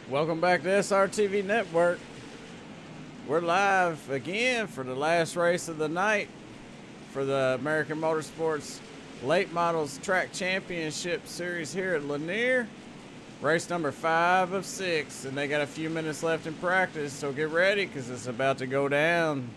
Welcome back to SRTV Network. We're live again for the last race of the night for the American Motorsports Late Models Track Championship Series here at Lanier. Race number 5 of 6, and they got a few minutes left in practice, so get ready because it's about to go down.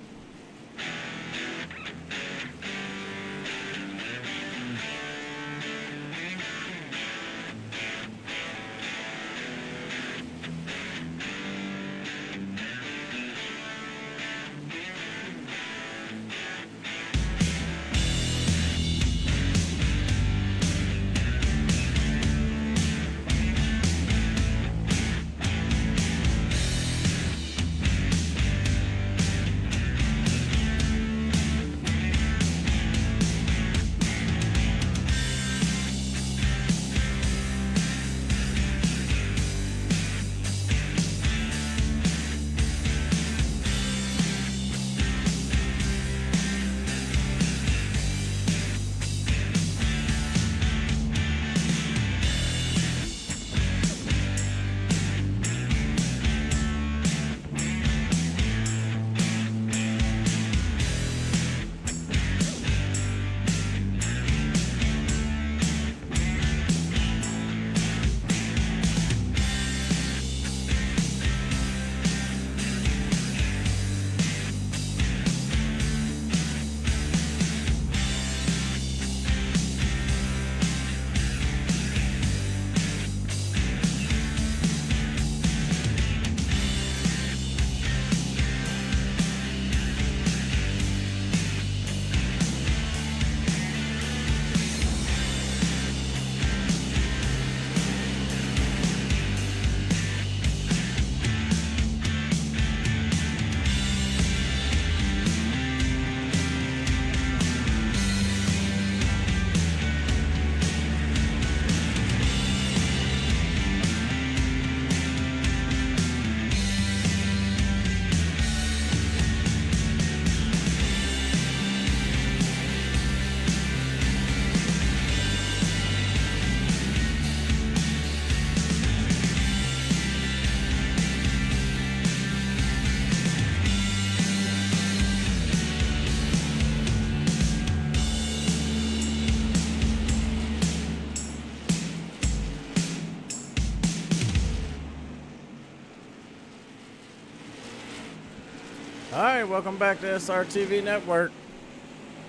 Alright, welcome back to SRTV Network.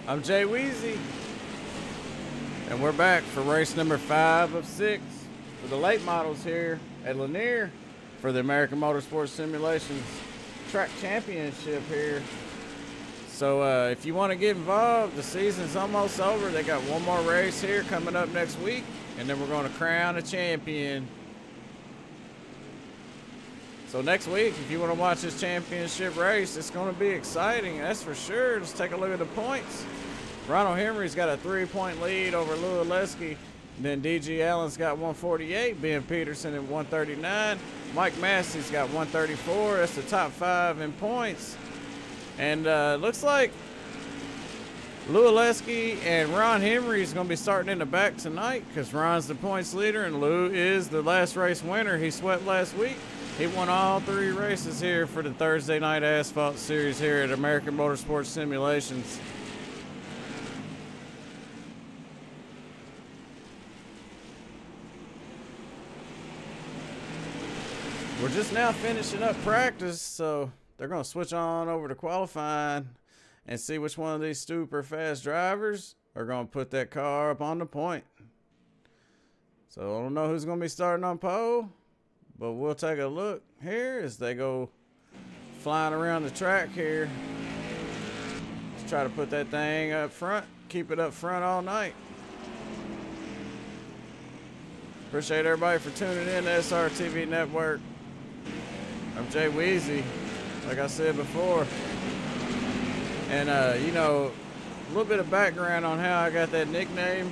I'm Jay Weezy, and we're back for race number 5 of 6 for the late models here at Lanier for the American Motorsports Simulations Track Championship here. So if you want to get involved, the season's almost over. They got one more race here coming up next week, and then we're going to crown a champion. So next week, if you want to watch this championship race, it's going to be exciting, that's for sure. Let's take a look at the points. Ronald Henry's got a 3-point lead over Lou Aleski. Then D.G. Allen's got 148. Ben Peterson at 139. Mike Massey's got 134. That's the top 5 in points. And looks like Lou Aleski and Ron Henry is going to be starting in the back tonight because Ron's the points leader and Lou is the last race winner. He swept last week. He won all 3 races here for the Thursday Night Asphalt Series here at American Motorsports Simulations. We're just now finishing up practice, so they're going to switch on over to qualifying and see which one of these super fast drivers are going to put that car up on the point. So I don't know who's going to be starting on pole, but we'll take a look here as they go flying around the track here. Let's try to put that thing up front, keep it up front all night. Appreciate everybody for tuning in to SRTV Network. I'm Jay Weezy, like I said before. And, you know, a little bit of background on how I got that nickname.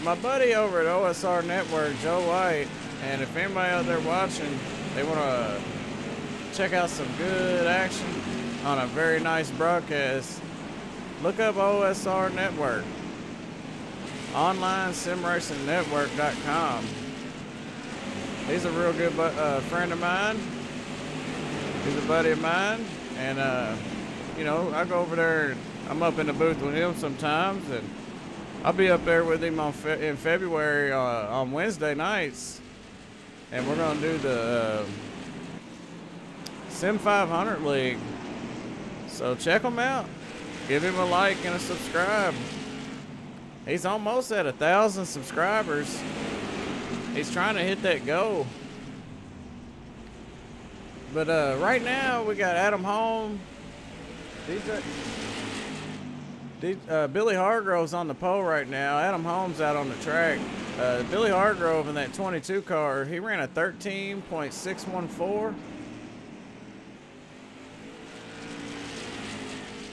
My buddy over at OSR Network, Joe White, and if anybody out there watching, they want to check out some good action on a very nice broadcast, look up OSR Network. OnlineSimRacingNetwork.com. He's a real good friend of mine. He's a buddy of mine, and you know, I go over there. I'm up in the booth with him sometimes, and I'll be up there with him in February on Wednesday nights, and we're gonna do the Sim 500 League. So check him out. Give him a like and a subscribe. He's almost at 1,000 subscribers. He's trying to hit that goal. But right now we got Adam Holm. Billy Hargrove's on the pole right now. Adam Holm's out on the track. Billy Hargrove in that 22 car, he ran a 13.614.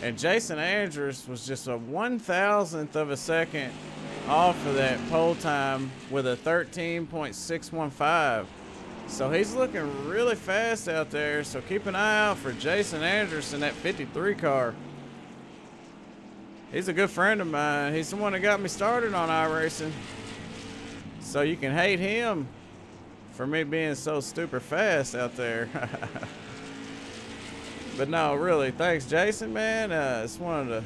And Jason Andrews was just a 1,000th of a second off of that pole time with a 13.615. So he's looking really fast out there. So keep an eye out for Jason Andrews in that 53 car. He's a good friend of mine. He's the one that got me started on iRacing. So you can hate him for me being so super fast out there. But no, really, thanks, Jason, man. It's one of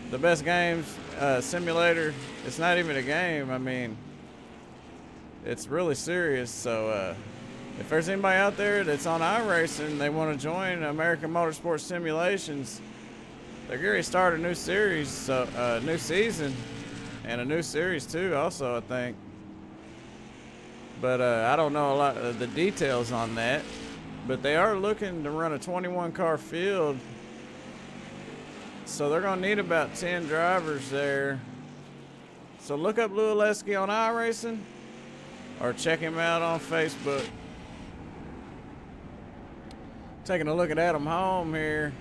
the best games, simulator. It's not even a game. I mean, it's really serious. So if there's anybody out there that's on iRacing, they want to join American Motorsports Simulations, they're going to start a new series, so new season, and a new series too, also, I think. But I don't know a lot of the details on that. But they are looking to run a 21 car field. So they're going to need about 10 drivers there. So look up Lou Oleski on iRacing or check him out on Facebook. Taking a look at Adam Holm here.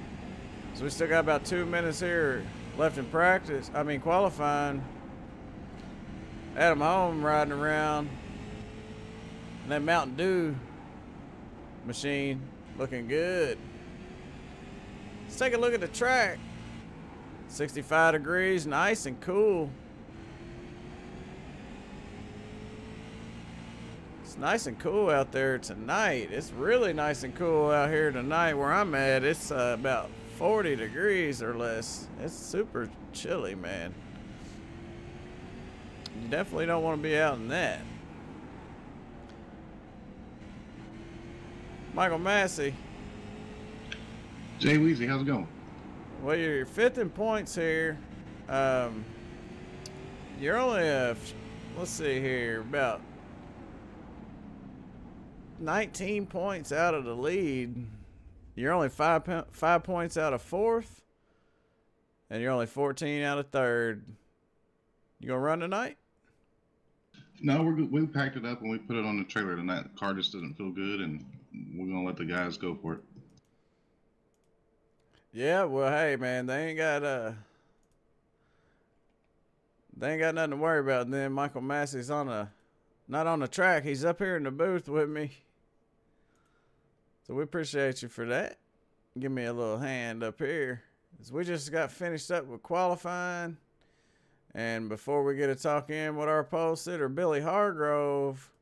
So we still got about 2 minutes here left in practice. I mean qualifying. Adam Holm riding around in that Mountain Dew machine, looking good. Let's take a look at the track. 65 degrees, nice and cool. It's nice and cool out there tonight. It's really nice and cool out here tonight where I'm at. It's about 40 degrees or less. It's super chilly, man. You definitely don't want to be out in that. Michael Massey. Jay Weezy, how's it going? Well, you're 5th in points here. You're only, let's see here, about 19 points out of the lead. You're only 5 points out of 4th. And you're only 14 out of 3rd. You gonna run tonight? No, we packed it up and we put it on the trailer tonight. The car just doesn't feel good, and we're gonna let the guys go for it. Yeah, well, hey, man, they ain't got nothing to worry about. And then Michael Massey's not on the track. He's up here in the booth with me. So we appreciate you for that. Give me a little hand up here. We just got finished up with qualifying. And before we get to talk in with our pole sitter, Billy Hargrove,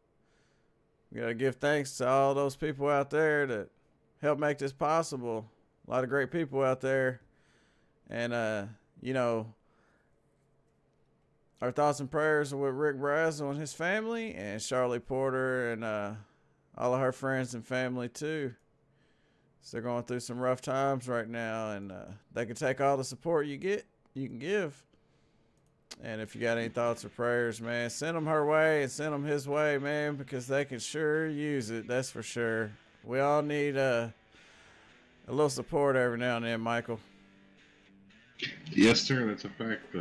we got to give thanks to all those people out there that helped make this possible. A lot of great people out there. And, you know, our thoughts and prayers are with Rick Brazel and his family, and Charlie Porter and all of her friends and family, too. So they're going through some rough times right now, and they can take all the support you can give. And if you got any thoughts or prayers, man, send them her way and send them his way, man, because they can sure use it. That's for sure. We all need a little support every now and then, Michael. Yes, sir. That's a fact.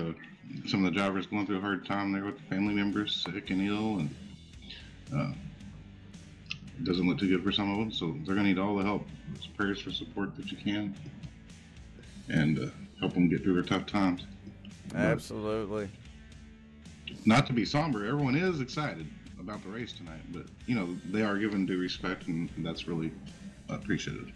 Some of the drivers going through a hard time there with the family members sick and ill, and it doesn't look too good for some of them. So they're going to need all the help, prayers for support that you can, and help them get through their tough times. Absolutely. Not to be somber, everyone is excited about the race tonight, but you know they are given due respect, and that's really appreciated.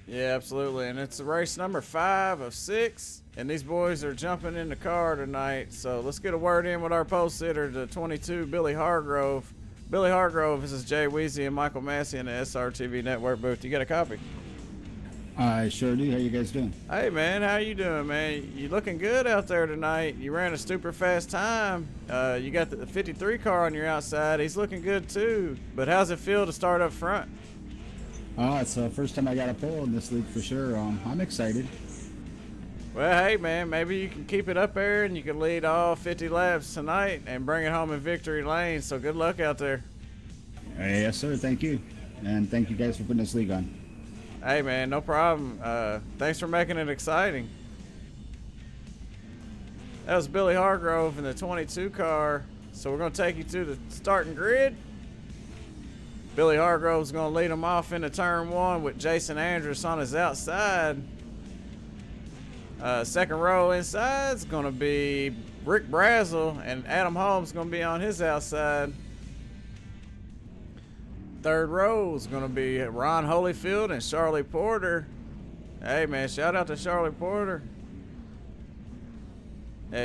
Yeah, absolutely. And it's race number 5 of 6, and these boys are jumping in the car tonight. So let's get a word in with our pole sitter, the 22 Billy Hargrove. Billy Hargrove, this is Jay Weezy and Michael Massey in the SRTV Network booth. You got a copy? I sure do. How you guys doing? Hey, man. How you doing, man? You looking good out there tonight. You ran a super fast time. You got the 53 car on your outside. He's looking good, too. But how's it feel to start up front? It's the first time I got a pole in this league for sure. I'm excited. Well, hey, man, maybe you can keep it up there and you can lead all 50 laps tonight and bring it home in victory lane. So good luck out there. Yes, sir. Thank you. And thank you guys for putting this league on. Hey, man, no problem. Thanks for making it exciting. That was Billy Hargrove in the 22 car. So we're going to take you to the starting grid. Billy Hargrove's going to lead him off into turn 1 with Jason Andrus on his outside. Second row inside is going to be Rick Brazel, and Adam Holmes going to be on his outside. Third row is going to be Ron Holyfield and Charlie Porter. Hey, man, shout out to Charlie Porter.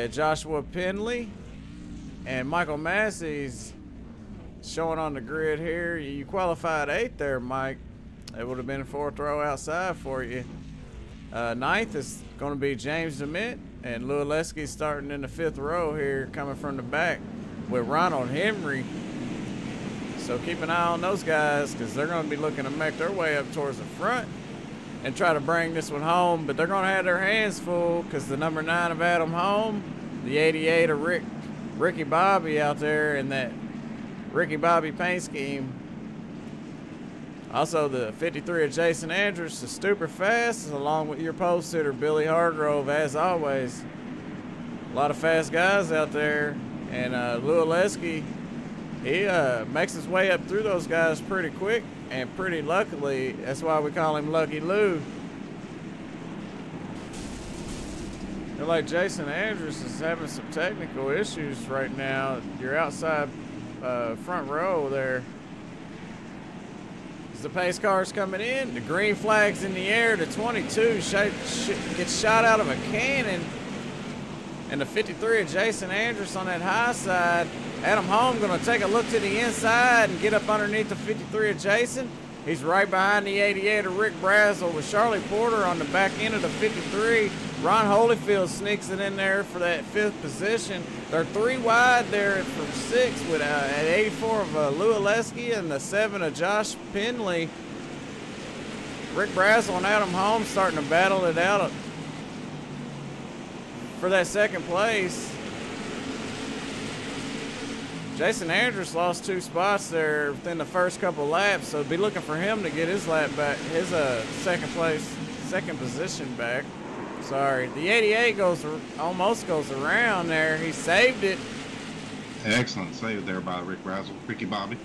Joshua Penley and Michael Massey's showing on the grid here. You qualified 8th there, Mike. It would have been 4th row outside for you. 9th is going to be James DeMint, and Lou Oleski starting in the 5th row here, coming from the back with Ronald Henry. So keep an eye on those guys, because they're going to be looking to make their way up towards the front and try to bring this one home. But they're going to have their hands full, because the number 9 of Adam Holm, the 88 of Ricky Bobby out there in that Ricky Bobby paint scheme. Also the 53 of Jason Andrus is super fast, along with your pole sitter Billy Hargrove, as always. A lot of fast guys out there. And Lou Oleski, he makes his way up through those guys pretty quick and pretty luckily. That's why we call him Lucky Lou. They're like Jason Andrus is having some technical issues right now. Your outside front row there. As the pace car's coming in, the green flag's in the air. The 22 gets shot out of a cannon. And the 53 of Jason Andrus on that high side. Adam Holm going to take a look to the inside and get up underneath the 53 of Jason. He's right behind the 88 of Rick Brazel with Charlie Porter on the back end of the 53. Ron Holyfield sneaks it in there for that 5th position. They're 3 wide there from 6 with at 84 of Lou Oleski and the 7 of Josh Penley. Rick Brazel and Adam Holm starting to battle it out for that 2nd place. Jason Andrus lost 2 spots there within the first couple laps, so be looking for him to get his lap back, his 2nd position back. Sorry, the 88 almost goes around there. He saved it. Excellent save there by Rick Brazel, Ricky Bobby.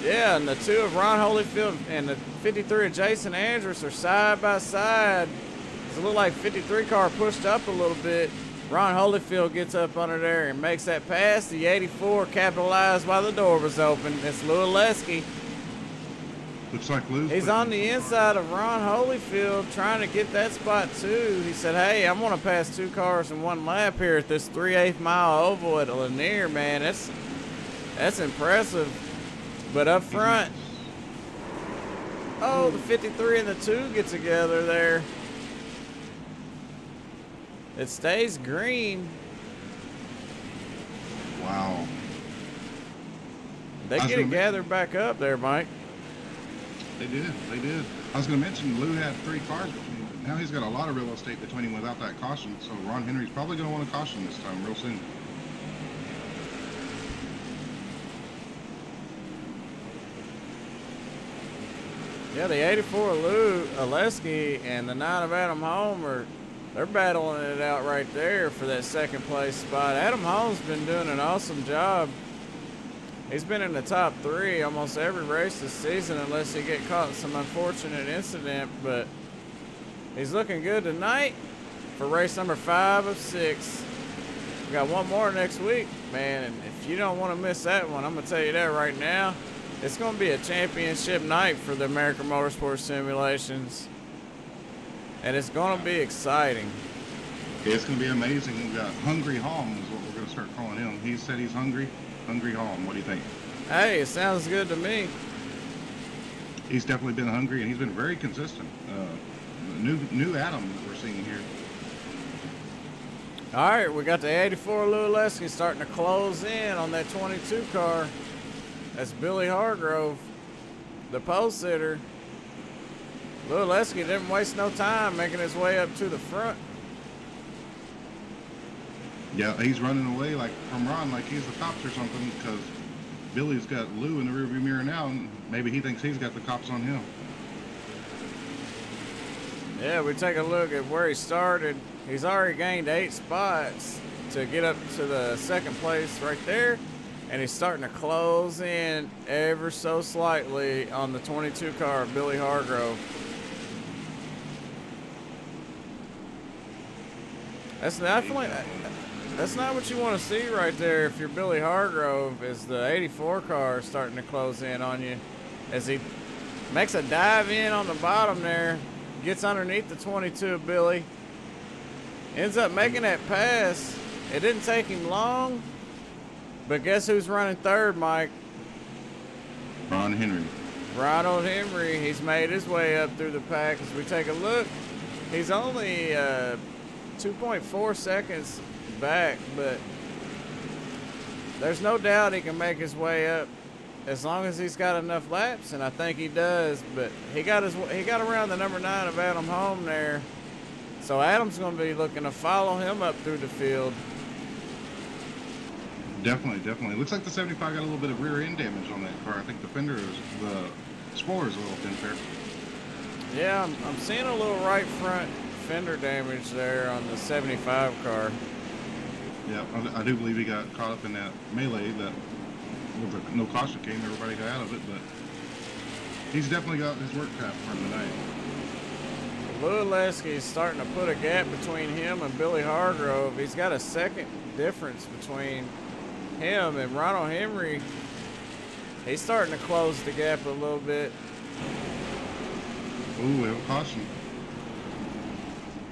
Yeah, and the 2 of Ron Holyfield and the 53 of Jason Andrus are side by side. It looked like 53 car pushed up a little bit. Ron Holyfield gets up under there and makes that pass. The 84 capitalized while the door was open. It's Lou Oleski. Looks like Lou's. He's on the inside of Ron Holyfield trying to get that spot too. He said, hey, I'm going to pass 2 cars in 1 lap here at this 3/8 mile oval at Lanier, man. That's impressive. But up front, oh, the 53 and the 2 get together there. It stays green. Wow. They get it gathered back up there, Mike. They did. I was going to mention Lou had 3 cars between him. Now he's got a lot of real estate between him without that caution. So Ron Henry's probably going to want a caution this time real soon. Yeah, the 84 Lou Oleski and the 9 of Adam Holm they're battling it out right there for that 2nd place spot. Adam Holm's been doing an awesome job. He's been in the top 3 almost every race this season unless he get caught in some unfortunate incident, but he's looking good tonight for race number 5 of 6. We got 1 more next week, man, and if you don't want to miss that one, I'm going to tell you that right now. It's going to be a championship night for the American Motorsports Simulations. And it's going to be exciting. It's going to be amazing. We've got Hungry Holm is what we're going to start calling him. He said he's hungry. Hungry home. What do you think? Hey, it sounds good to me. He's definitely been hungry, and he's been very consistent. New Adam that we're seeing here. All right, we got the 84 Luleski starting to close in on that 22 car. That's Billy Hargrove, the pole sitter. Luleski didn't waste no time making his way up to the front. Yeah, he's running away like from Ron, like he's the cops or something, because Billy's got Lou in the rearview mirror now, and maybe he thinks he's got the cops on him. Yeah, we take a look at where he started. He's already gained 8 spots to get up to the second place right there, and he's starting to close in ever so slightly on the 22 car of Billy Hargrove. That's definitely, that's not what you want to see right there if you're Billy Hargrove, is the 84 car starting to close in on you as he makes a dive in on the bottom there, gets underneath the 22 of Billy, ends up making that pass. It didn't take him long, but guess who's running third, Mike? Ron Henry. Ronald Henry. He's made his way up through the pack. As we take a look, he's only 2.4 seconds back, but there's no doubt he can make his way up as long as he's got enough laps, and I think he does. But he got around the number 9 of Adam Home there, so Adam's going to be looking to follow him up through the field. Definitely. Looks like the 75 got a little bit of rear end damage on that car. I think the fender is, the spoiler is a little thin there. Yeah, I'm seeing a little right front fender damage there on the 75 car. Yeah, I do believe he got caught up in that melee that with no caution came, everybody got out of it, but he's definitely got his work cut for him tonight. Luleski is starting to put a gap between him and Billy Hargrove. He's got a second difference between him and Ronald Henry. He's starting to close the gap a little bit. Ooh, we have a caution.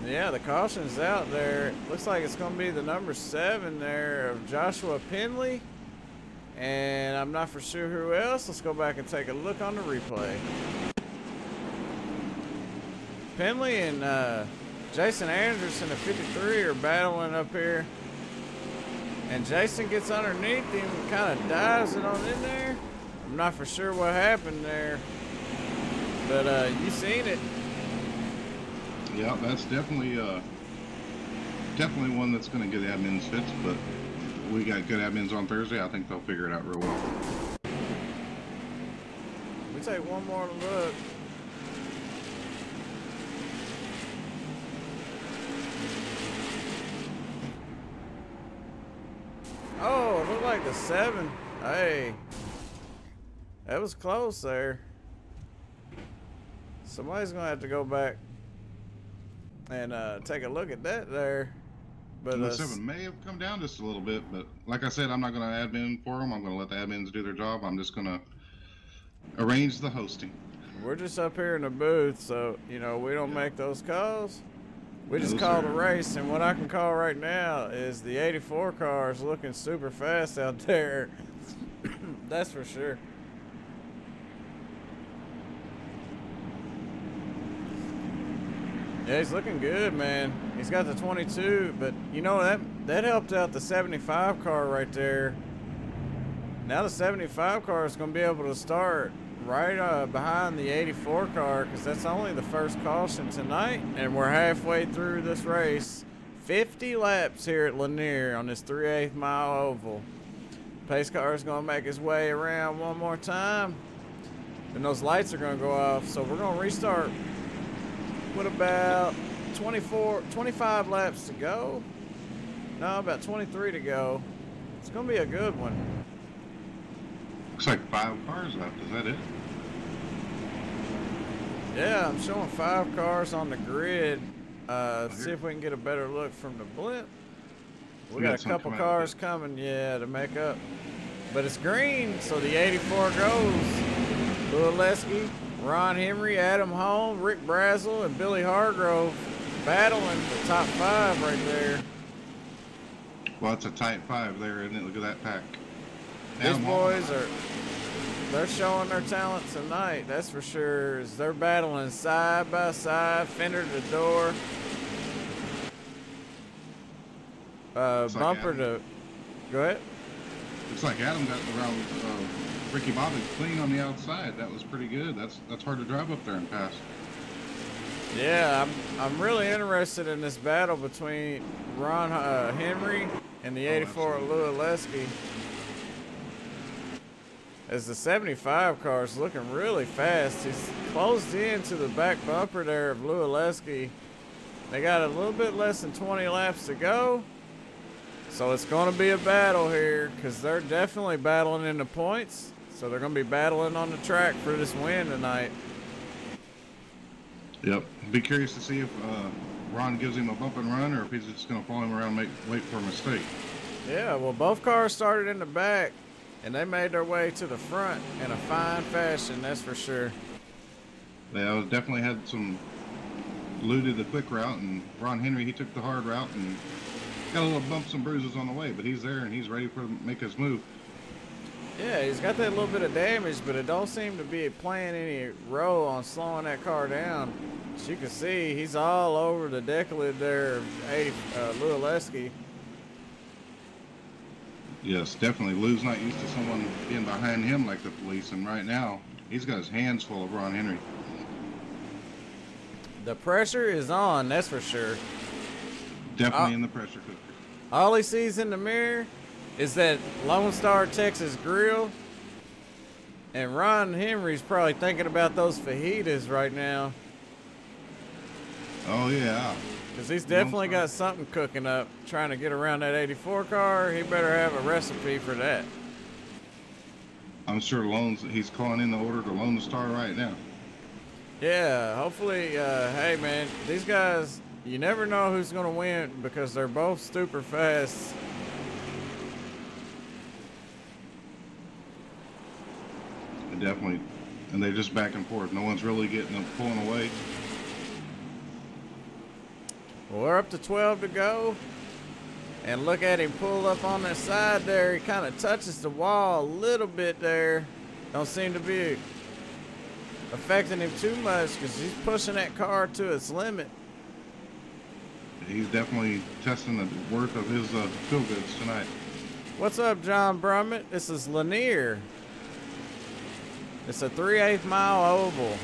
Yeah, the caution's out there. Looks like it's going to be the number 7 there of Joshua Penley. And I'm not for sure who else. Let's go back and take a look on the replay. Penley and Jason Anderson at 53 are battling up here. And Jason gets underneath him and kind of dives it on in there. I'm not for sure what happened there. But you seen it. Yeah, that's definitely one that's going to get admins fixed, but we got good admins on Thursday. I think they'll figure it out real well. We take one more look. Oh, it looked like the 7. Hey, that was close there. Somebody's going to have to go back and take a look at that there. But the 7 may have come down just a little bit, but like I said, I'm not going to admin for them. I'm going to let the admins do their job. I'm just going to arrange the hosting. We're just up here in the booth, so, you know, we don't make those calls. We just call the race, and what I can call right now is the 84 car is looking super fast out there. That's for sure. Yeah, he's looking good, man. He's got the 22, but you know, that helped out the 75 car right there. Now the 75 car is going to be able to start right behind the 84 car, because that's only the first caution tonight, and we're halfway through this race. 50 laps here at Lanier on this 3/8 mile oval. Pace car is going to make his way around one more time, and those lights are going to go off, so we're going to restart with about 25 laps to go. No, about 23 to go. It's going to be a good one. Looks like 5 cars left. Is that it? Yeah, I'm showing 5 cars on the grid. See if we can get a better look from the blimp. We got a couple cars coming, yeah, to make up. But it's green, so the 84 goes. Luleski, Ron Henry, Adam Home, Rick Brazel, and Billy Hargrove battling the top 5 right there. Well, it's a tight 5 there, isn't it? Look at that pack. These boys they're showing their talent tonight, that's for sure. As they're battling side by side, fender to door. Bumper to, go ahead. Looks like Adam got around Ricky Bobby clean on the outside. That was pretty good. That's hard to drive up there and pass. Yeah, I'm really interested in this battle between Ron Henry and the 84 Louis Leski. As the 75 car is looking really fast. He's closed into the back bumper there of Louis Leski. They got a little bit less than 20 laps to go. So it's going to be a battle here because they're definitely battling in the points. So they're going to be battling on the track for this win tonight. Yep. Be curious to see if Ron gives him a bump and run or if he's just going to follow him around and wait for a mistake. Yeah, well, both cars started in the back and they made their way to the front in a fine fashion, that's for sure. Yeah, definitely had some looted the quick route, and Ron Henry, he took the hard route and got a little bumps and bruises on the way, but he's there and he's ready to make his move. Yeah, he's got that little bit of damage, but it don't seem to be playing any role on slowing that car down. As you can see, he's all over the deck lid there of Louis Leski. Yes, definitely. Lou's not used to someone being behind him like the police, and right now, he's got his hands full of Ron Henry. The pressure is on, that's for sure. Definitely in the pressure cooker. All he sees in the mirror is that Lone Star Texas grill, and Ron Henry's probably thinking about those fajitas right now. Oh, yeah. Because he's definitely got something cooking up, trying to get around that 84 car. He better have a recipe for that. I'm sure he's calling in the order to Lone Star right now. Yeah, hopefully, hey man, these guys, you never know who's going to win because they're both super fast. Definitely. And they're just back and forth. No one's really getting them pulling away. Well, we're up to 12 to go. And look at him pull up on that side there. He kind of touches the wall a little bit there. Don't seem to be affecting him too much because he's pushing that car to its limit. He's definitely testing the worth of his feel goods tonight. What's up, John Brummett? This is Lanier. It's a 3/8 mile oval.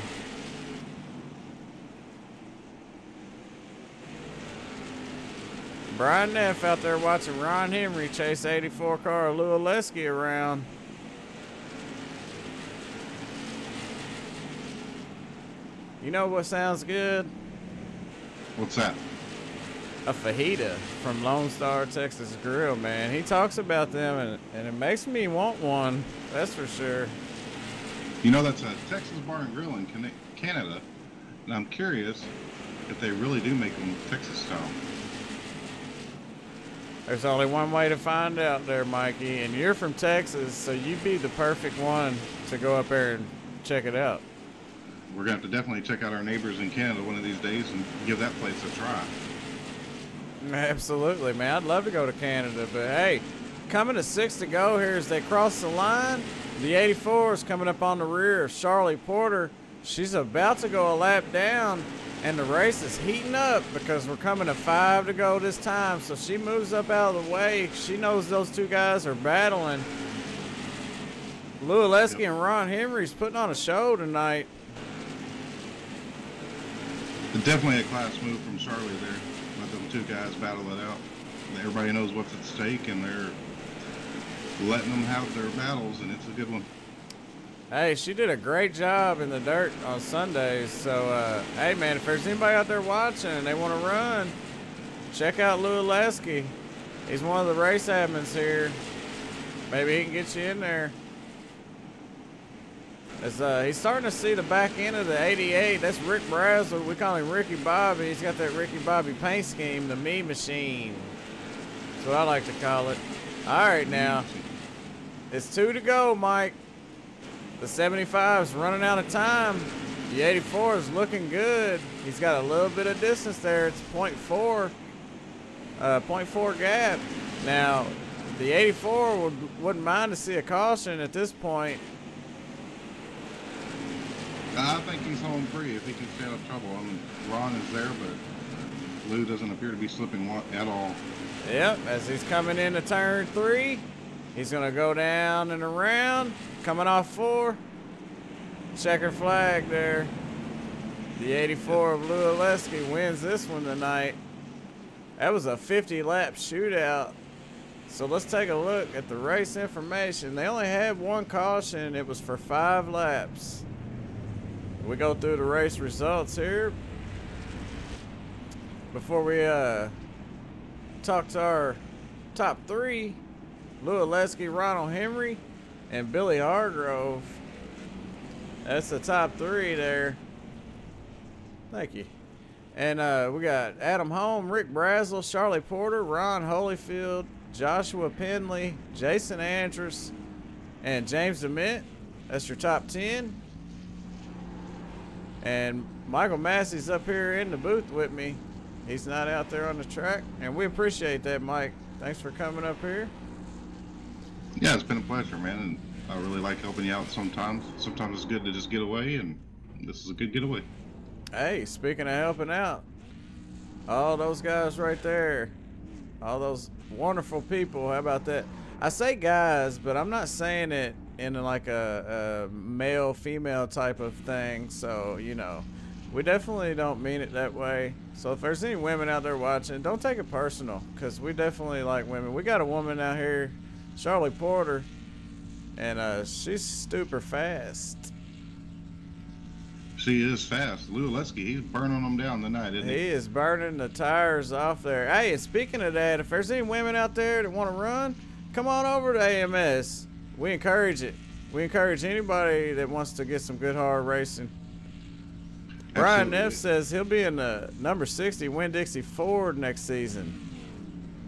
Brian Neff out there watching Ron Henry chase 84 car Louis Leski around. You know what sounds good? What's that? A fajita from Lone Star Texas Grill, man. He talks about them and it makes me want one, that's for sure. You know, that's a Texas Bar and Grill in Canada, and I'm curious if they really do make them Texas style. There's only one way to find out there, Mikey, and you're from Texas, so you'd be the perfect one to go up there and check it out. We're going to have to definitely check out our neighbors in Canada one of these days and give that place a try. Absolutely, man. I'd love to go to Canada, but hey, coming to 6 to go here as they cross the line. The 84 is coming up on the rear of Charlie Porter. She's about to go a lap down, and the race is heating up because we're coming to 5 to go this time. So she moves up out of the way. She knows those two guys are battling. Louis Leski and Ron Henry's putting on a show tonight. Definitely a class move from Charlie there. Let them two guys battle it out. Everybody knows what's at stake, and they're letting them have their battles, and it's a good one. Hey, she did a great job in the dirt on Sundays. So, hey, man, if there's anybody out there watching and they want to run, check out Louis Leski. He's one of the race admins here. Maybe he can get you in there. As, he's starting to see the back end of the 88. That's Rick Brazzler. We call him Ricky Bobby. He's got that Ricky Bobby paint scheme, the Me Machine. That's what I like to call it. All right, now. It's 2 to go, Mike. The 75's running out of time. The 84 is looking good. He's got a little bit of distance there. It's 0.4 gap. Now, the 84 wouldn't mind to see a caution at this point. I think he's home free if he can stay out of trouble. I mean, Ron is there, but Lou doesn't appear to be slipping at all. Yep, as he's coming into turn 3, he's going to go down and around, coming off 4. Checker flag there. The 84 of Lou Oleski wins this one tonight. That was a 50-lap shootout. So let's take a look at the race information. They only had one caution. It was for 5 laps. We go through the race results here. Before we talk to our top 3, Lou Oleski, Ronald Henry, and Billy Hargrove. That's the top 3 there. Thank you. And we got Adam Holm, Rick Brazel, Charlie Porter, Ron Holyfield, Joshua Penley, Jason Andrus, and James DeMint. That's your top 10. And Michael Massey's up here in the booth with me. He's not out there on the track, and we appreciate that, Mike. Thanks for coming up here. Yeah, it's been a pleasure, man, and I really like helping you out sometimes. Sometimes it's good to just get away, and this is a good getaway. Hey, speaking of helping out, all those guys right there, all those wonderful people, how about that? I say guys, but I'm not saying it in like a male-female type of thing, so, you know, we definitely don't mean it that way. So if there's any women out there watching, don't take it personal, because we definitely like women. We got a woman out here, Charlie Porter, and she's super fast. She is fast. Lou Oleski, he's burning them down tonight, isn't he? He is burning the tires off there. Hey, and speaking of that, if there's any women out there that want to run, come on over to AMS. We encourage it. We encourage anybody that wants to get some good hard racing. Brian Neff says he'll be in the number 60 Winn-Dixie Ford next season.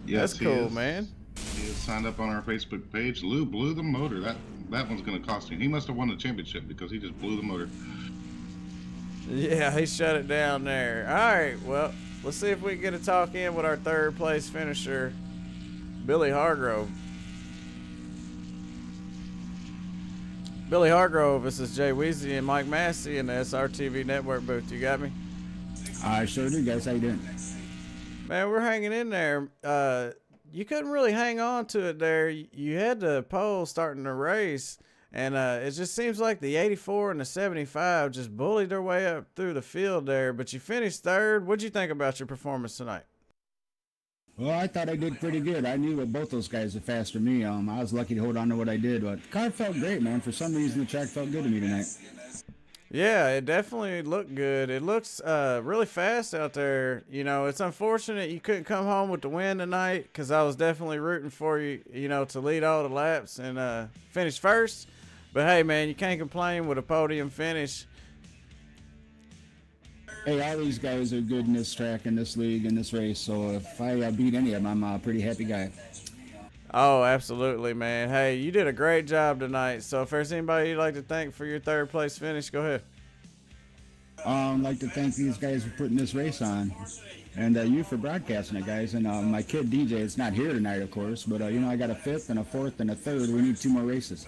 Yes, that's cool, man. He is signed up on our Facebook page. Lou blew the motor. That one's going to cost him. He must have won the championship because he just blew the motor. Yeah, he shut it down there. All right, well, let's see if we can get a talk in with our 3rd place finisher, Billy Hargrove. Billy Hargrove, this is Jay Weezy and Mike Massey in the SRTV Network booth. You got me? I sure do, guys. How you doing? Man, we're hanging in there. You couldn't really hang on to it there. You had the pole starting the race, and it just seems like the 84 and the 75 just bullied their way up through the field there. But you finished 3rd. What'd you think about your performance tonight? Well, I thought I did pretty good. I knew that both those guys were faster than me. I was lucky to hold on to what I did, but the car felt great, man. For some reason, the track felt good to me tonight. Yeah, it definitely looked good. It looks really fast out there. You know, it's unfortunate you couldn't come home with the win tonight, because I was definitely rooting for you, you know, to lead all the laps and finish 1st. But, hey, man, you can't complain with a podium finish. Hey, all these guys are good in this track, in this league, in this race. So if I beat any of them, I'm a pretty happy guy. Oh, absolutely, man. Hey, you did a great job tonight. So if there's anybody you'd like to thank for your 3rd place finish, go ahead. I'd like to thank these guys for putting this race on. And you for broadcasting it, guys. And my kid DJ is not here tonight, of course. But, you know, I got a 5th and a 4th and a 3rd. We need 2 more races.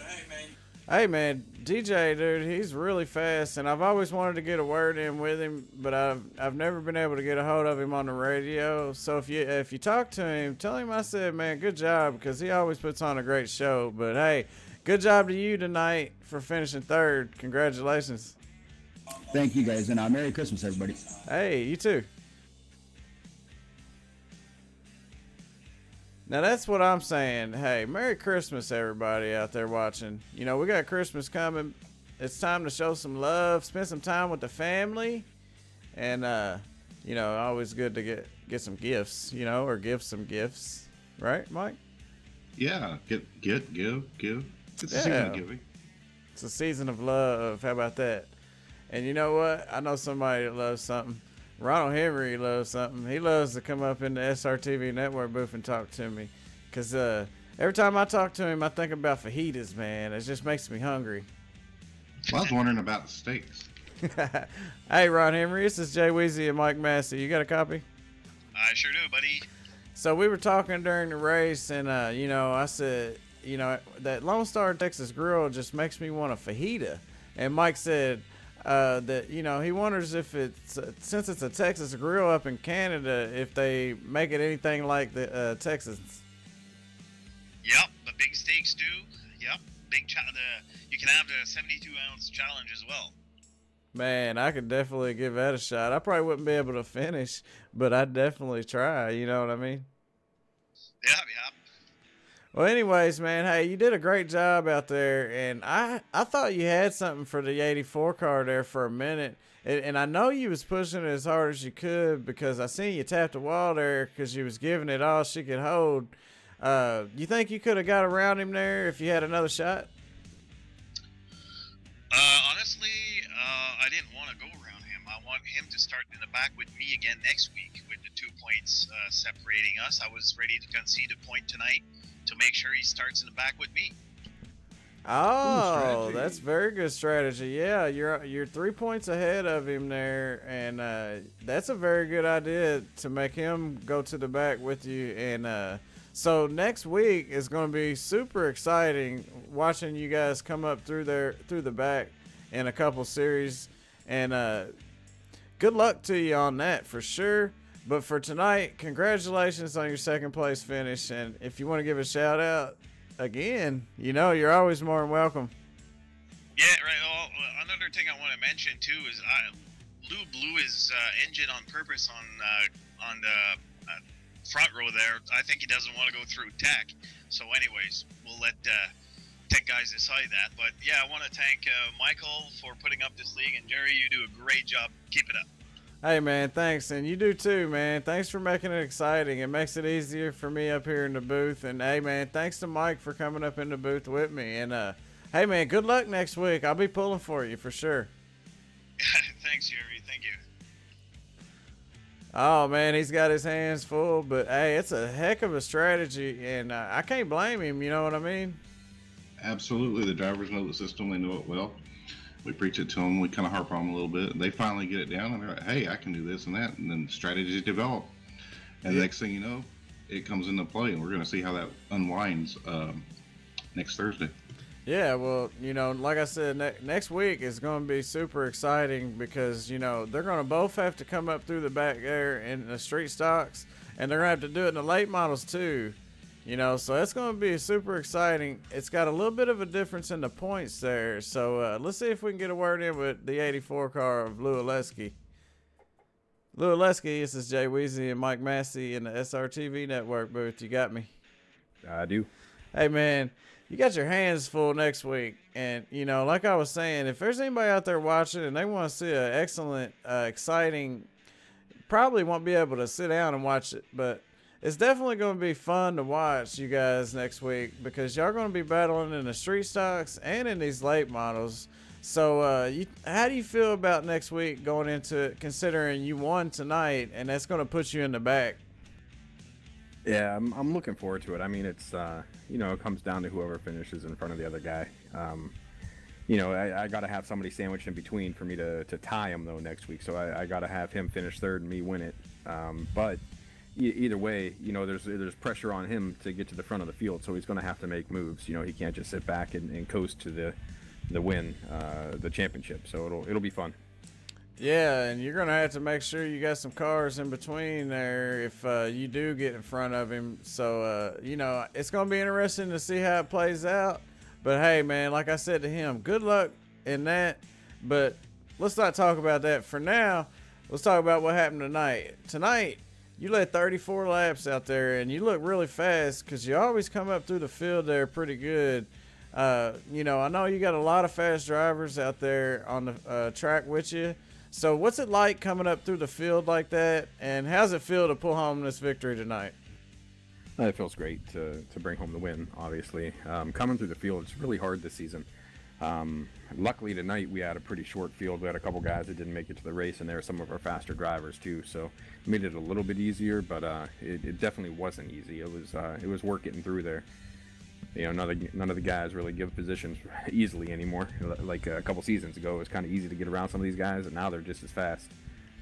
Hey, man, DJ, dude, he's really fast, and I've always wanted to get a word in with him, but I've never been able to get a hold of him on the radio. So if you talk to him, tell him I said, man, good job, because he always puts on a great show. But, hey, good job to you tonight for finishing 3rd. Congratulations. Thank you, guys, and Merry Christmas, everybody. Hey, you too. Now, that's what I'm saying. Hey, Merry Christmas, everybody out there watching. You know, we got Christmas coming. It's time to show some love, spend some time with the family. And, you know, always good to get some gifts, you know, or give some gifts. Right, Mike? Yeah, give. It's a season of giving. It's a season of love. How about that? And you know what? I know somebody that loves something. Ronald Henry loves something. He loves to come up in the SRTV Network booth and talk to me. Because every time I talk to him, I think about fajitas, man. It just makes me hungry. Well, I was wondering about the steaks. Hey, Ron Henry, this is Jay Weezy and Mike Massey. You got a copy? I sure do, buddy. So we were talking during the race, and you know, I said, you know, that Lone Star Texas Grill just makes me want a fajita. And Mike said that, you know, he wonders if it's since it's a Texas grill up in Canada, if they make it anything like the Texans. Yep, the big steak stew. Yep, you can have the 72-ounce challenge as well. Man, I could definitely give that a shot. I probably wouldn't be able to finish, but I'd definitely try. You know what I mean? Yeah, yeah. Well, anyways, man, hey, you did a great job out there, and I thought you had something for the 84 car there for a minute, and I know you was pushing it as hard as you could because I seen you tap the wall there because you was giving it all she could hold. You think you could have got around him there if you had another shot? Honestly, I didn't want to go around him. I want him to start in the back with me again next week with the 2 points separating us. I was ready to concede a point tonight to make sure he starts in the back with me. Oh, that's very good strategy. Yeah, you're 3 points ahead of him there, and that's a very good idea to make him go to the back with you. And so next week is going to be super exciting watching you guys come up through the back in a couple series, and good luck to you on that for sure. But for tonight, congratulations on your second place finish, and if you want to give a shout out again, you know, you're always more than welcome. Yeah, right. Well, another thing I want to mention too is Lou blew his engine on purpose on the front row there. I think he doesn't want to go through tech. So anyways, we'll let tech guys decide that. But yeah, I want to thank Michael for putting up this league, and Jerry, you do a great job. Keep it up. Hey man, thanks, and you do too, man. Thanks for making it exciting. It makes it easier for me up here in the booth. And hey man, thanks to Mike for coming up in the booth with me. And hey man, good luck next week. I'll be pulling for you for sure. Thanks, Jerry. Thank you. Oh man, he's got his hands full, but hey, it's a heck of a strategy, and I can't blame him. You know what I mean? Absolutely, the drivers know the system; they know it well. We preach it to them. We kind of harp on them a little bit. They finally get it down, and they're like, "Hey, I can do this and that," and then strategies develop. And the next thing you know, it comes into play, and we're going to see how that unwinds next Thursday. Yeah, well, you know, like I said, next week is going to be super exciting because, you know, they're going to both have to come up through the back there in the street stocks, and they're going to have to do it in the late models too, you know, so it's going to be super exciting. It's got a little bit of a difference in the points there, so let's see if we can get a word in with the 84 car of Lou Oleski. Lou Oleski, this is Jay Weezy and Mike Massey in the SRTV Network booth. You got me? I do. Hey, man. You got your hands full next week, and you know, like I was saying, if there's anybody out there watching and they want to see an excellent, exciting, probably won't be able to sit down and watch it, but it's definitely going to be fun to watch you guys next week because y'all going to be battling in the street stocks and in these late models. So, how do you feel about next week going into it, considering you won tonight, and that's going to put you in the back? Yeah, I'm looking forward to it. I mean, it's, you know, it comes down to whoever finishes in front of the other guy. You know, I got to have somebody sandwiched in between for me to tie him, though, next week. So I got to have him finish third and me win it. But either way, you know, there's pressure on him to get to the front of the field. So he's going to have to make moves. You know, he can't just sit back and coast to the win, the championship. So it'll be fun. Yeah, and you're going to have to make sure you got some cars in between there if you do get in front of him. So, you know, it's going to be interesting to see how it plays out. But, hey, man, like I said to him, good luck in that. But let's not talk about that for now. Let's talk about what happened tonight. Tonight, you led 34 laps out there, and you look really fast because you always come up through the field there pretty good. You know, I know you got a lot of fast drivers out there on the track with you. So what's it like coming up through the field like that, and how's it feel to pull home this victory tonight? It feels great to bring home the win, obviously. Coming through the field, it's really hard this season. Luckily tonight we had a pretty short field. We had a couple guys that didn't make it to the race, and there were some of our faster drivers too, so it made it a little bit easier, but it definitely wasn't easy. It was work getting through there. You know, none of the guys really give positions easily anymore. Like a couple seasons ago, it was kind of easy to get around some of these guys, and now they're just as fast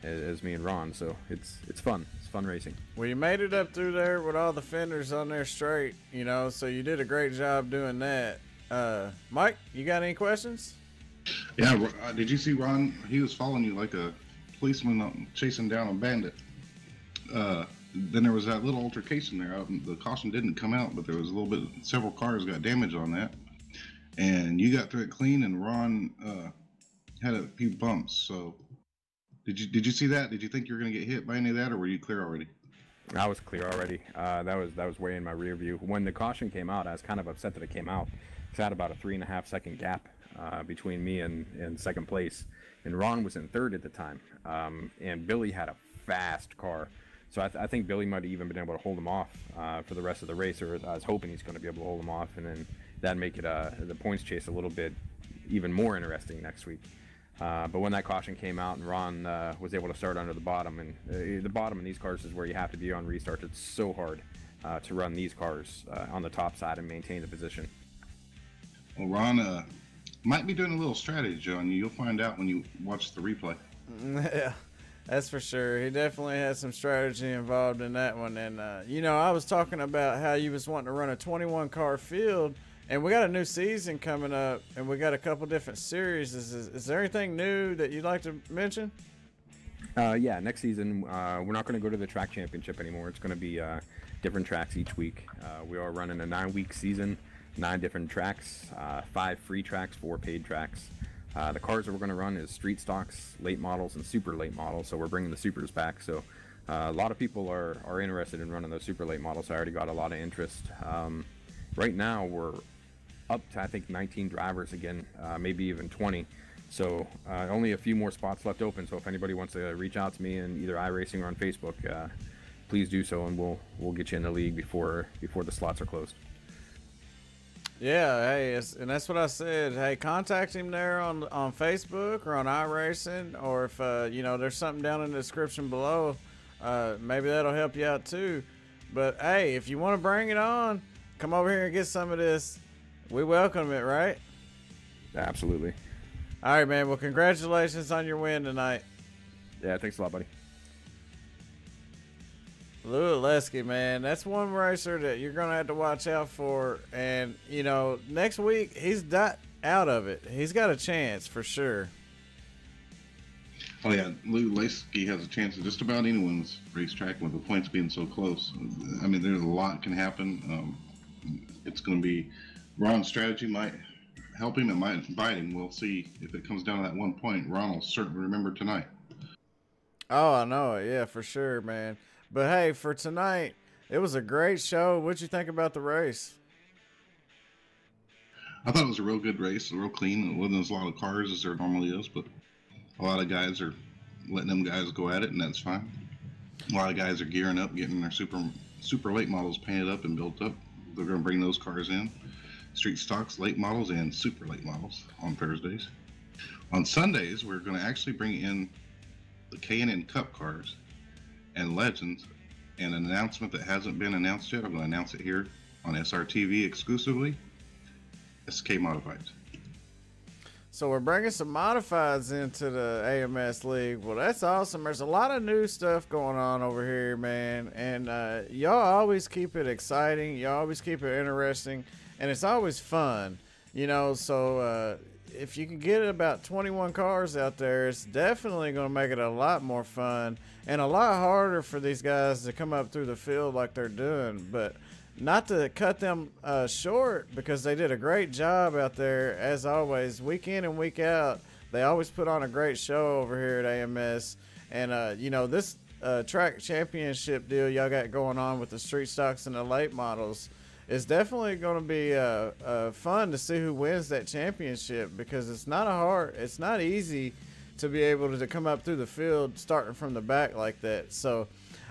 as me and Ron. So it's fun. It's fun racing. Well, you made it up through there with all the fenders on there straight, you know, so you did a great job doing that. Mike, you got any questions? Yeah, did you see Ron? He was following you like a policeman chasing down a bandit. Then there was that little altercation there. The caution didn't come out, but there was a little bit. Several cars got damage on that, and you got through it clean. And Ron had a few bumps. So, did you see that? Did you think you were going to get hit by any of that, or were you clear already? I was clear already. That was way in my rear view. When the caution came out, I was kind of upset that it came out. It's had about a 3.5 second gap between me and second place, and Ron was in third at the time. And Billy had a fast car. So I think Billy might have even been able to hold him off for the rest of the race, or I was hoping he's going to be able to hold him off, and then that'd make it the points chase a little bit even more interesting next week. But when that caution came out and Ron was able to start under the bottom, and the bottom in these cars is where you have to be on restarts. It's so hard to run these cars on the top side and maintain the position. Well, Ron might be doing a little strategy on you. You'll find out when you watch the replay. Yeah. That's for sure. He definitely had some strategy involved in that one. And, you know, I was talking about how you was wanting to run a 21-car field, and we got a new season coming up, and we got a couple different series. Is there anything new that you'd like to mention? Yeah, next season, we're not going to go to the track championship anymore. It's going to be different tracks each week. We are running a 9-week season, 9 different tracks, 5 free tracks, 4 paid tracks. The cars that we're going to run is street stocks, late models, and super late models. So we're bringing the supers back. So a lot of people are interested in running those super late models. I already got a lot of interest. Right now we're up to, I think, 19 drivers again, maybe even 20. So only a few more spots left open. So if anybody wants to reach out to me in either Iracing or on Facebook, please do so, and we'll get you in the league before the slots are closed. Yeah, hey, and that's what I said. Hey, contact him there on Facebook or on iRacing, or if you know, there's something down in the description below, maybe that'll help you out too. But hey, if you want to bring it on, come over here and get some of this. We welcome it, right? Absolutely. All right, man. Well, congratulations on your win tonight. Yeah, thanks a lot, buddy. Lou Aleski, man, that's one racer that you're going to have to watch out for. And, you know, next week, he's not out of it. He's got a chance for sure. Oh, yeah. Lou Aleski has a chance at just about anyone's racetrack with the points being so close. I mean, there's a lot can happen. It's going to be Ron's strategy might help him, it might bite him. We'll see if it comes down to that one point. Ron will certainly remember tonight. Oh, I know it. Yeah, for sure, man. But hey, for tonight, it was a great show. What'd you think about the race? I thought it was a real good race, real clean. It wasn't as a lot of cars as there normally is, but a lot of guys are letting them guys go at it, and that's fine. A lot of guys are gearing up, getting their super late models painted up and built up. They're going to bring those cars in. Street stocks, late models, and super late models on Thursdays. On Sundays, we're going to actually bring in the K&N Cup cars and Legends, and an announcement that hasn't been announced yet. I'm going to announce it here on SRTV exclusively. SK Modifieds. So we're bringing some modifieds into the AMS League. Well, that's awesome. There's a lot of new stuff going on over here, man. And y'all always keep it exciting. Y'all always keep it interesting. And it's always fun, you know. So if you can get about 21 cars out there, it's definitely going to make it a lot more fun and a lot harder for these guys to come up through the field like they're doing. But not to cut them short, because they did a great job out there, as always, week in and week out. They always put on a great show over here at AMS. And, you know, this track championship deal y'all got going on with the street stocks and the late models is definitely going to be fun to see who wins that championship, because it's not easy to be able to come up through the field starting from the back like that. So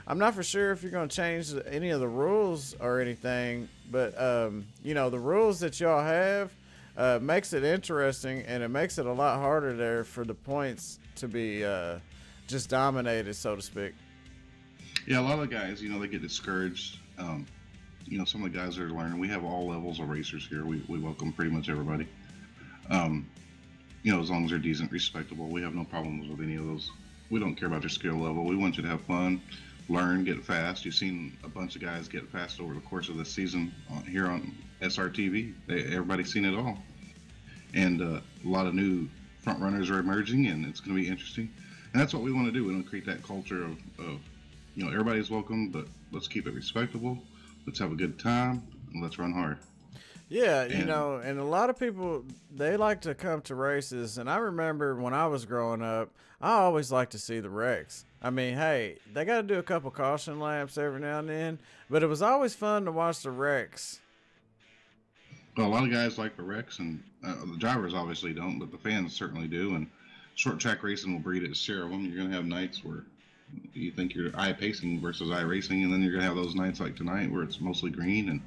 I'm not for sure if you're going to change any of the rules or anything, but you know, the rules that y'all have makes it interesting, and it makes it a lot harder there for the points to be just dominated, so to speak. Yeah, a lot of guys, you know, they get discouraged. You know, some of the guys are learning. We have all levels of racers here. We welcome pretty much everybody. You know, as long as they're decent, respectable, we have no problems with any of those. We don't care about your skill level. We want you to have fun. learn, get fast. You've seen a bunch of guys get fast over the course of the season here on SRTV. Everybody's seen it all. And a lot of new front runners are emerging, and it's going to be interesting. And that's what we want to do. We want to create that culture of you know, everybody's welcome, but let's keep it respectable. Let's have a good time, and let's run hard. Yeah, you know, and a lot of people, they like to come to races. And I remember when I was growing up, I always liked to see the wrecks. I mean, hey, they got to do a couple caution laps every now and then, but it was always fun to watch the wrecks. Well, a lot of guys like the wrecks, and the drivers obviously don't, but the fans certainly do. And short track racing will breed its share of them. You're going to have nights where you think you're iPacing versus iRacing, and then you're going to have those nights like tonight where it's mostly green and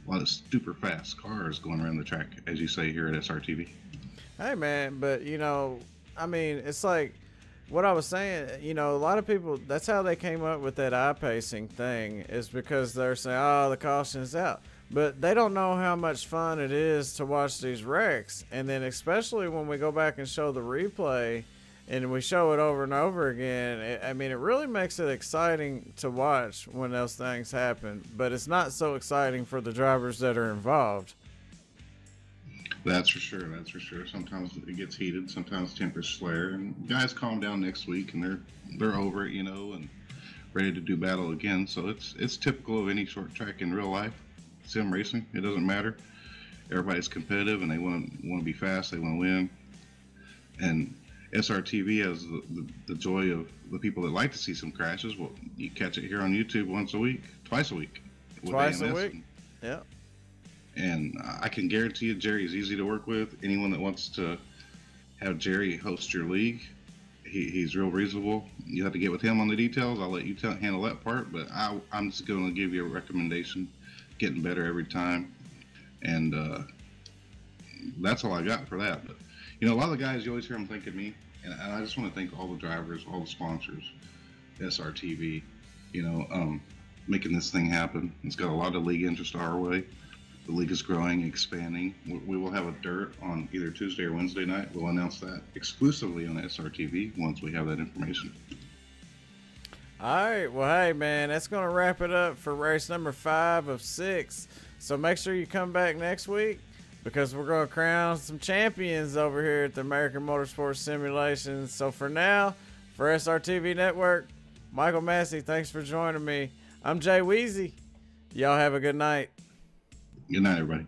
a lot of super fast cars going around the track, as you say here at SRTV. Hey, man, but, you know, I mean, it's like what I was saying, you know, a lot of people, that's how they came up with that iPacing thing, is because they're saying, oh, the caution's out. But they don't know how much fun it is to watch these wrecks. And then especially when we go back and show the replay and we show it over and over again, I mean, it really makes it exciting to watch when those things happen. But it's not so exciting for the drivers that are involved. That's for sure. That's for sure. Sometimes it gets heated. Sometimes tempers flare. And guys calm down next week, and they're over it, you know, and ready to do battle again. So it's typical of any short track in real life. Sim racing, it doesn't matter. Everybody's competitive, and they want to be fast. They want to win. And SRTV has the joy of the people that like to see some crashes. Well, you catch it here on YouTube twice a week. Twice a week. Yeah. And I can guarantee you, Jerry's easy to work with. Anyone that wants to have Jerry host your league, he's real reasonable. You have to get with him on the details. I'll let you handle that part, but I'm just going to give you a recommendation. Getting better every time, and that's all I got for that. But you know, a lot of the guys, you always hear them thanking me, and I just want to thank all the drivers, all the sponsors, SRTV, you know, making this thing happen. It's got a lot of league interest our way. The league is growing, expanding. We will have a dirt on either Tuesday or Wednesday night. We'll announce that exclusively on SRTV once we have that information. All right, well, hey, man, that's going to wrap it up for race number 5 of 6. So make sure you come back next week, because we're going to crown some champions over here at the American Motorsports Simulations. So for now, for SRTV Network, Michael Massey, thanks for joining me. I'm Jay Weezy. Y'all have a good night. Good night, everybody.